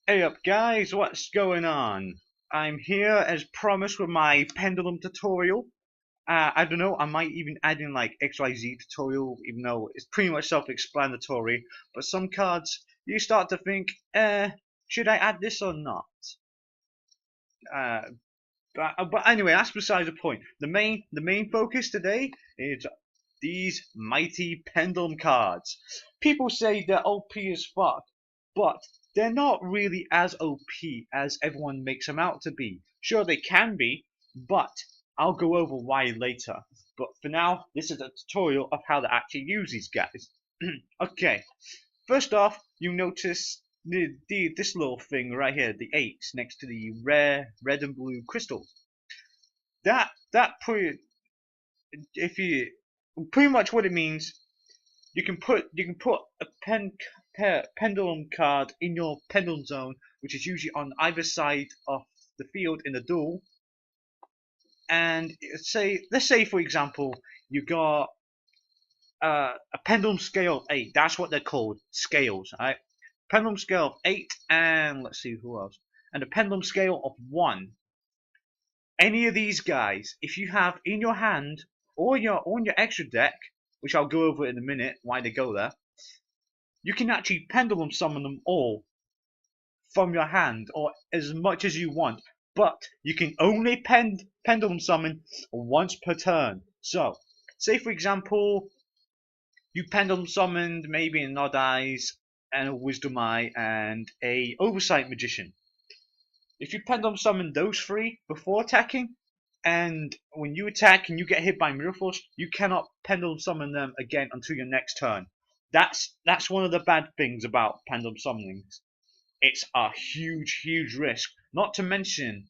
Hey up guys, what's going on? I'm here as promised with my pendulum tutorial. I don't know, I might even add in like XYZ tutorial, even though it's pretty much self-explanatory. But some cards, you start to think, should I add this or not? Uh, but anyway, that's beside the point. The main focus today is these mighty pendulum cards. People say they're OP as fuck, but they're not really as OP as everyone makes them out to be. Sure, they can be, but I'll go over why later. But for now, this is a tutorial of how to actually use these guys. Okay, first off, you notice this little thing right here, the 8 next to the rare red and blue crystals. That if you pretty much what it means, you can put a pendulum card in your pendulum zone, which is usually on either side of the field in the duel. And let's say for example you got a pendulum scale of 8. That's what they're called, scales, right? Pendulum scale of 8, and let's see who else. And a pendulum scale of 1. Any of these guys, if you have in your hand or on your extra deck, which I'll go over in a minute why they go there, you can actually pendulum summon them all from your hand or as much as you want, but you can only pendulum summon once per turn. So, say for example, you pendulum summoned maybe an Odd Eyes and a Wisdom Eye and a Oversight Magician. If you pendulum summon those three before attacking, and when you attack and you get hit by Mirror Force, you cannot pendulum summon them again until your next turn. That's one of the bad things about pendulum summonings. It's a huge risk. Not to mention,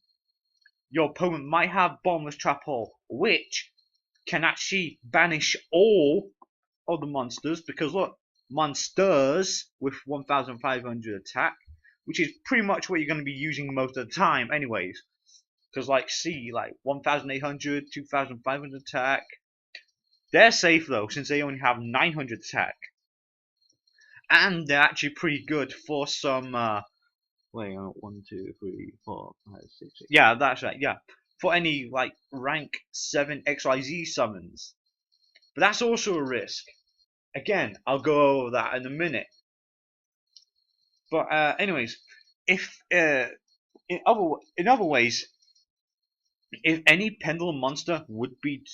your opponent might have Bottomless Trap Hole, which can actually banish all of the monsters. Because look, monsters with 1,500 attack, which is pretty much what you're going to be using most of the time, anyways. Because like 1,800, 2,500 attack. They're safe though, since they only have 900 attack, and they're actually pretty good for some. Wait, 1, 2, 3, 4, 5, 6. Yeah, that's right. Yeah, for any like rank 7 XYZ summons. But that's also a risk. Again, I'll go over that in a minute. But anyways, if in other ways, if any pendulum monster would be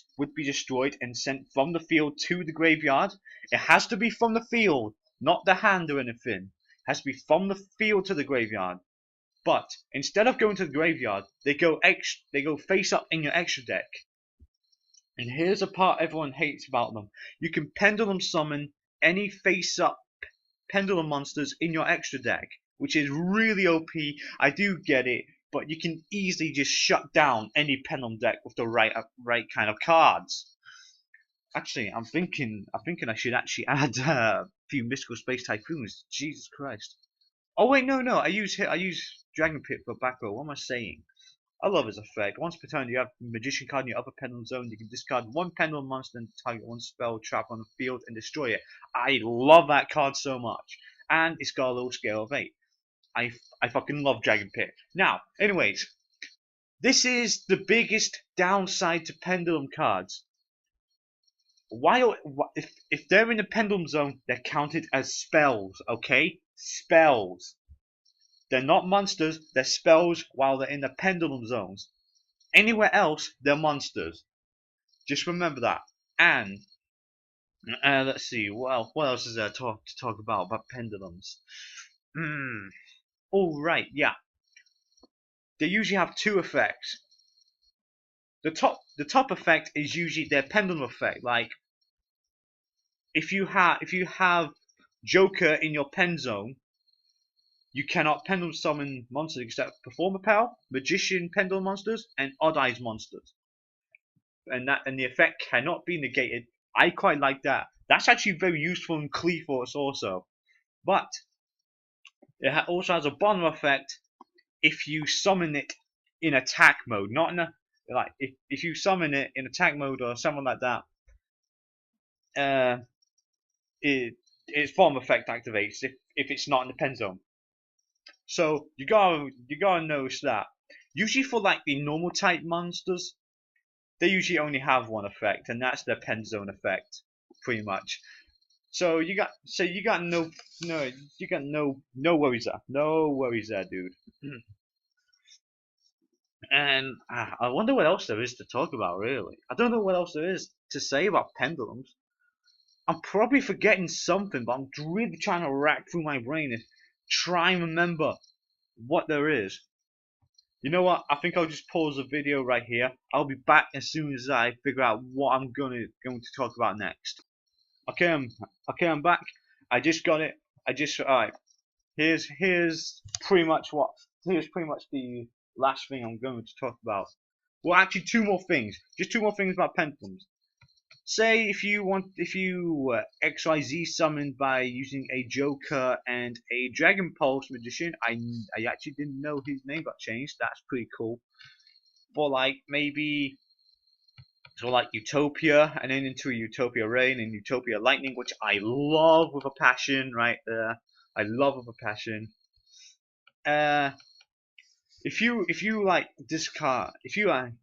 destroyed and sent from the field to the graveyard, it has to be from the field, not the hand or anything. It has to be from the field to the graveyard. But instead of going to the graveyard, they go face up in your extra deck. And here's the part everyone hates about them: you can pendulum summon any face up pendulum monsters in your extra deck, which is really OP. I do get it, but you can easily just shut down any pendulum deck with the right kind of cards. Actually, I'm thinking I should actually add a few mystical space typhoons. Jesus Christ! Oh wait, no, I use Dragon Pit for back row. What am I saying? I love his effect. Once per turn, you have Magician card in your upper pendulum zone. You can discard one pendulum monster and target one spell trap on the field and destroy it. I love that card so much. And it's got a little scale of 8. I fucking love Dragon Pit. Now, anyways, this is the biggest downside to pendulum cards. While if they're in the pendulum zone, they're counted as spells. Okay, spells. They're not monsters, they're spells while they're in the pendulum zones. Anywhere else, they're monsters. Just remember that. And let's see, what else is there to talk about pendulums? Oh right, yeah. They usually have two effects. The top effect is usually their pendulum effect. Like if you have Joker in your pen zone, you cannot pendulum summon monsters except Performer Power, Magician pendulum monsters, and Odd Eyes monsters. And the effect cannot be negated. I quite like that. That's actually very useful in Cleforce also. But it also has a bottom effect if you summon it in attack mode, not in a like if you summon it in attack mode or something like that. Its form effect activates if it's not in the pen zone. So you gotta notice that. Usually for like the normal type monsters, they usually only have one effect, and that's their pen zone effect, pretty much. So you got no worries there. No worries there, dude. And I wonder what else there is to talk about, really. I don't know what else there is to say about pendulums. I'm probably forgetting something, but I'm really trying to rack through my brain and try and remember what there is. You know what? I think I'll just pause the video right here. I'll be back as soon as I figure out what I'm going to talk about next. Okay, I'm back. I just got it. Alright. Here's pretty much the last thing I'm going to talk about. Well, actually, two more things. Just two more things about pendulums. Say if you XYZ summoned by using a Joker and a Dragon Pulse magician. I actually didn't know his name got changed. That's pretty cool. For like maybe so like Utopia, and then into a Utopia Rain and Utopia Lightning, which I love with a passion, right there. I love with a passion. Uh, if you like discard, if you I'm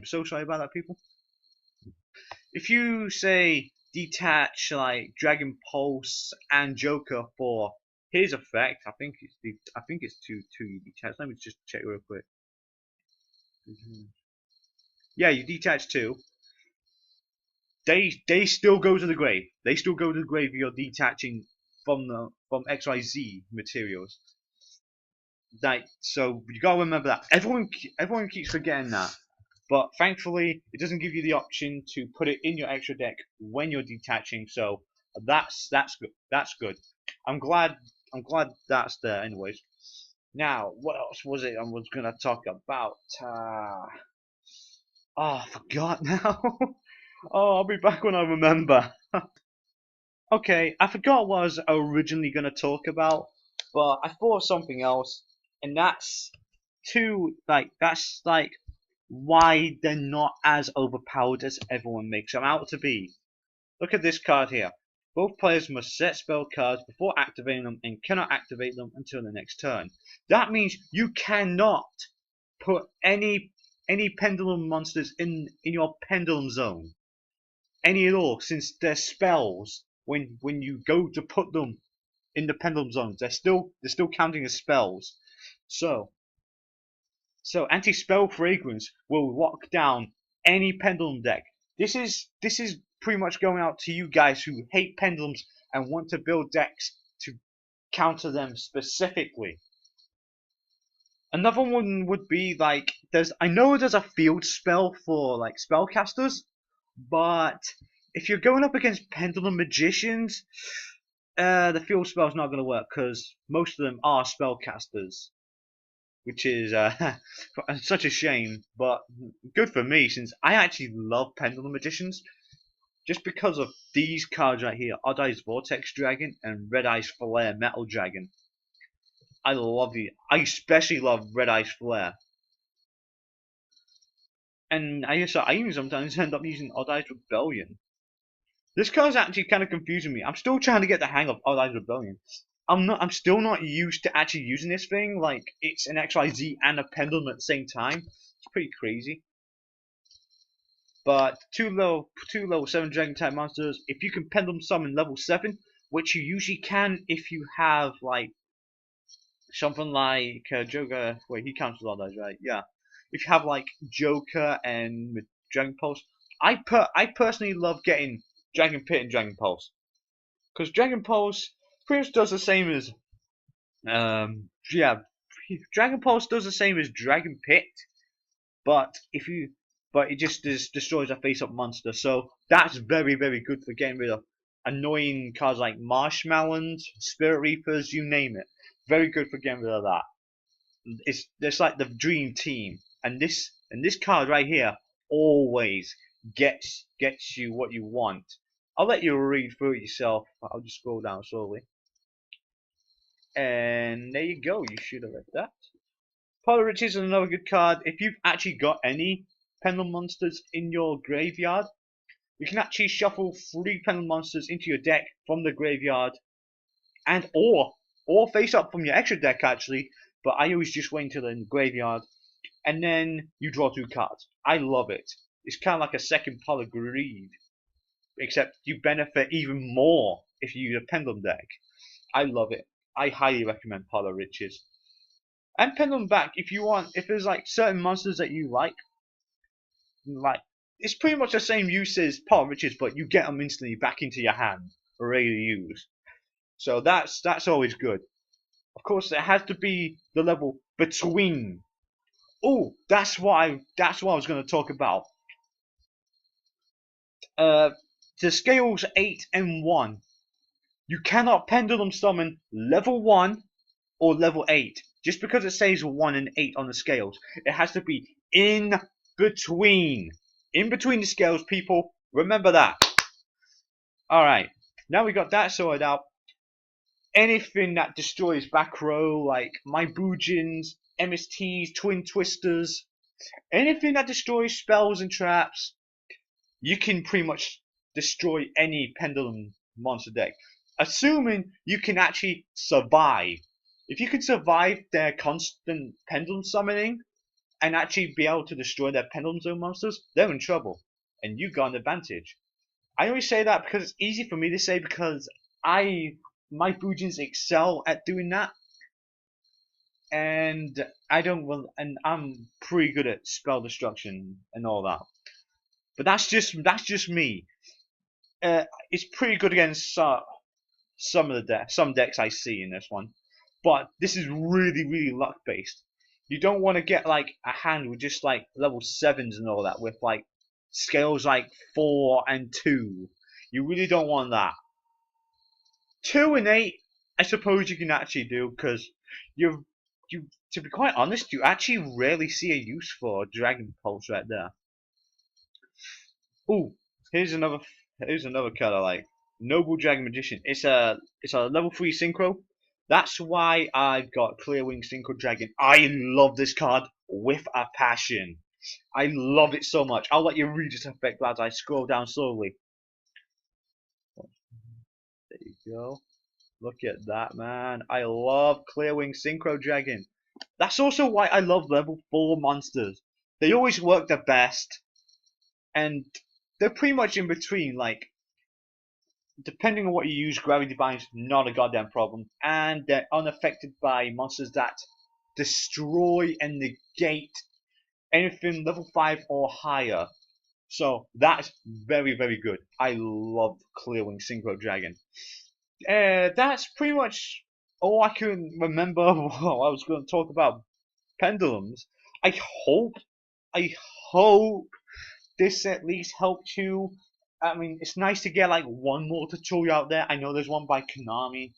so sorry about that, people. If you say detach like Dragon Pulse and Joker for his effect, I think it's two detach. Let me just check real quick. Yeah, you detach two. They still go to the grave. They still go to the grave. You're detaching from XYZ materials. Like so, you gotta remember that. Everyone keeps forgetting that. But thankfully, it doesn't give you the option to put it in your extra deck when you're detaching. So that's good. That's good. I'm glad that's there. Anyways, now what else was it I was gonna talk about? I forgot now. Oh, I'll be back when I remember. Okay, I forgot what I was originally gonna talk about, but I thought of something else, and that's like why they're not as overpowered as everyone makes them out to be. Look at this card here. Both players must set spell cards before activating them and cannot activate them until the next turn. That means you cannot put any pendulum monsters in your pendulum zone. Any at all, since they're spells when you go to put them in the pendulum zones, they're still counting as spells. So so anti-spell fragrance will lock down any pendulum deck. This is pretty much going out to you guys who hate pendulums and want to build decks to counter them specifically. Another one would be like I know there's a field spell for like spellcasters, but if you're going up against pendulum magicians, the field spell's not going to work because most of them are spellcasters, which is such a shame, but good for me since I actually love Pendulum Magicians just because of these cards right here: Odd Eyes Vortex Dragon and Red Eyes Flare Metal Dragon. I especially love Red Eyes Flare. And I even sometimes end up using Odd Eyes Rebellion. This card's actually kind of confusing me. I'm still trying to get the hang of Odd Eyes Rebellion. I'm still not used to actually using this thing. Like it's an XYZ and a pendulum at the same time. It's pretty crazy. But two level 7 dragon type monsters, if you can pendulum summon level 7, which you usually can if you have like something like Joker. Wait, he counts as all those, right? Yeah. If you have like Joker and Dragon Pulse, I personally love getting Dragon Pit and Dragon Pulse because Dragon Pulse pretty much does the same as yeah, Dragon Pulse does the same as Dragon Pit, but if you but it just destroys a face-up monster. So that's very good for getting rid of annoying cards like Marshmallows, Spirit Reapers, you name it. Very good for getting rid of that. It's like the dream team, and this card right here always gets you what you want. I'll let you read through it yourself. I'll just scroll down slowly, and there you go. You should have read that. Pile of Riches is another good card. If you've actually got any Pendulum monsters in your graveyard, you can actually shuffle 3 Pendulum monsters into your deck from the graveyard, and or or face up from your extra deck actually. But I always just wait until they're in the graveyard, and then you draw 2 cards. I love it. It's kind of like a second Pot of Greed, except you benefit even more if you use a Pendulum deck. I love it. I highly recommend Pot of Riches. And Pendulum back if you want. If there's like certain monsters that you like it's pretty much the same use as Pot of Riches, but you get them instantly back into your hand, ready to use. So that's always good. Of course, it has to be the level between. Oh, that's what I was going to talk about. The scales 8 and 1. You cannot pendulum summon level 1 or level 8. Just because it says 1 and 8 on the scales. It has to be in between. In between the scales, people. Remember that. Alright. Now we got that sorted out. Anything that destroys back row, like my Boojins, MSTs, Twin Twisters, anything that destroys spells and traps, you can pretty much destroy any Pendulum monster deck. Assuming you can actually survive. If you can survive their constant Pendulum summoning and actually be able to destroy their Pendulum Zone monsters, they're in trouble. And you got an advantage. I only say that because it's easy for me to say because my Boojins excel at doing that. And I'm pretty good at spell destruction and all that. But that's just me. It's pretty good against some decks I see in this one, but this is really luck based. You don't want to get like a hand with just like level 7s and all that with like scales like 4 and 2. You really don't want that. 2 and 8, I suppose you can actually do because you to be quite honest, you actually rarely see a use for Dragon Pulse right there. Ooh, here's another card I like. Noble Dragon Magician. It's a level 3 synchro. That's why I've got Clearwing Synchro Dragon. I love this card with a passion. I love it so much. I'll let you read this effect as I scroll down slowly. There you go. Look at that, man. I love Clearwing Synchro Dragon. That's also why I love level 4 monsters. They always work the best. And they're pretty much in between, like, depending on what you use, Gravity Divine's not a goddamn problem. And they're unaffected by monsters that destroy and negate anything level 5 or higher. So that's very good. I love Clearwing Synchro Dragon. That's pretty much all I can remember while I was going to talk about pendulums. I hope this at least helped you. I mean, it's nice to get like one more tutorial out there. I know there's one by Konami.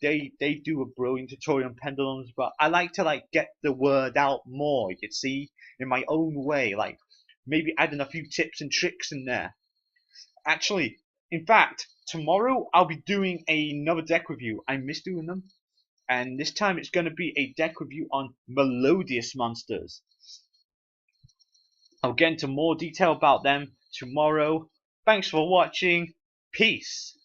They do a brilliant tutorial on pendulums, but I like to like get the word out more. You can see in my own way, like maybe adding a few tips and tricks in there. Actually, in fact, tomorrow I'll be doing another deck review. I miss doing them, and this time it's going to be a deck review on melodious monsters. I'll get into more detail about them tomorrow. Thanks for watching. Peace.